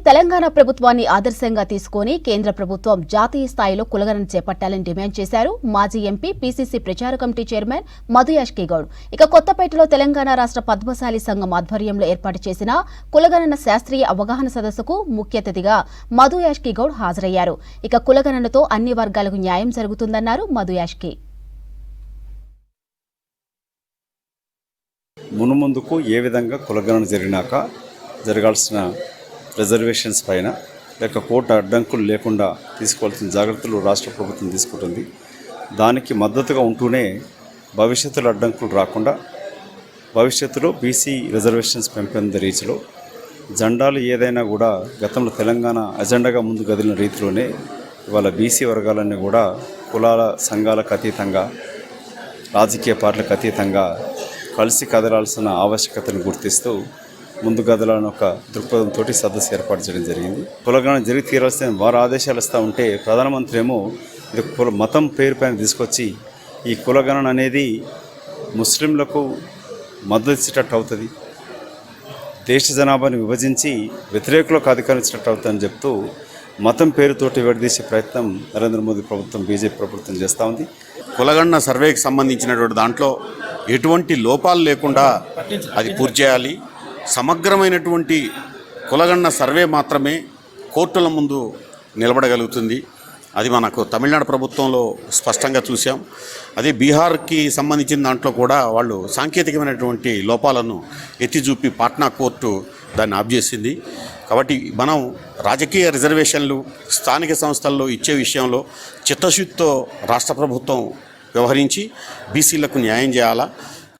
తెలంగాణ ప్రభుత్వాన్ని ఆదర్శంగా తీసుకుని కేంద్ర ప్రభుత్వం జాతీయ స్థాయిలో కులగణన చేపట్టాలని డిమాండ్ చేశారు మాజీ ఎంపీ పీసీసీ ప్రచార కమిటీ చైర్మన్ మధు యాష్కి గౌడ్. ఇక కొత్తపేటలో తెలంగాణ రాష్ట్ర పద్మశాలి సంఘం ఆధ్వర్యంలో ఏర్పాటు చేసిన కులగణన శాస్త్రీయ అవగాహన సదస్సుకు ముఖ్య అతిథిగా మధు యాష్కి గౌడ్ హాజరయ్యారు. ఇక కులగణనతో అన్ని వర్గాలకు న్యాయం జరుగుతుందన్నారు మధు యాష్కి. మునుముందుకు ఏ విధంగా కులగణన జరిగినాక జరగాల్సిన రిజర్వేషన్స్ పైన లేక కోర్టు అడ్డంకులు లేకుండా తీసుకోవాల్సిన జాగ్రత్తలు రాష్ట్ర ప్రభుత్వం తీసుకుంటుంది. దానికి మద్దతుగా ఉంటూనే భవిష్యత్తులో అడ్డంకులు రాకుండా భవిష్యత్తులో బీసీ రిజర్వేషన్స్ పెంపొందే రీతిలో జెండాలు ఏదైనా కూడా గతంలో తెలంగాణ అజెండాగా ముందు కదిలిన రీతిలోనే ఇవాళ బీసీ వర్గాలన్నీ కూడా కులాల సంఘాలకు అతీతంగా రాజకీయ పార్టీలకు అతీతంగా కలిసి కదలాల్సిన ఆవశ్యకతను గుర్తిస్తూ ముందు కదలాలని ఒక దృక్పథంతో సదస్సు ఏర్పాటు చేయడం జరిగింది. కులగణన జరిగి తీరాల్సిన వారు ఆదేశాలు ఇస్తూ ఉంటే ప్రధానమంత్రి ఏమో ఇది మతం పేరు పైన తీసుకొచ్చి ఈ కులగణన అనేది ముస్లింలకు మద్దతు ఇచ్చేటట్టు అవుతుంది, దేశ జనాభాని విభజించి వ్యతిరేకులకు అధికారం ఇచ్చినట్టు అవుతుందని చెప్తూ మతం పేరుతోటి విడదీసే ప్రయత్నం నరేంద్ర మోదీ ప్రభుత్వం బీజేపీ ప్రభుత్వం చేస్తూ ఉంది. కులగణన సర్వేకి సంబంధించినటువంటి దాంట్లో ఎటువంటి లోపాలు లేకుండా అది పూర్తి చేయాలి. సమగ్రమైనటువంటి కులగణన సర్వే మాత్రమే కోర్టుల ముందు నిలబడగలుగుతుంది. అది మనకు తమిళనాడు ప్రభుత్వంలో స్పష్టంగా చూసాం. అదే బీహార్కి సంబంధించిన దాంట్లో కూడా వాళ్ళు సాంకేతికమైనటువంటి లోపాలను ఎత్తి చూపి పాట్నా కోర్టు దాన్ని ఆఫ్ చేసింది. కాబట్టి మనం రాజకీయ రిజర్వేషన్లు స్థానిక సంస్థల్లో ఇచ్చే విషయంలో చిత్తశుద్ధితో రాష్ట్ర ప్రభుత్వం వ్యవహరించి బీసీలకు న్యాయం చేయాలా.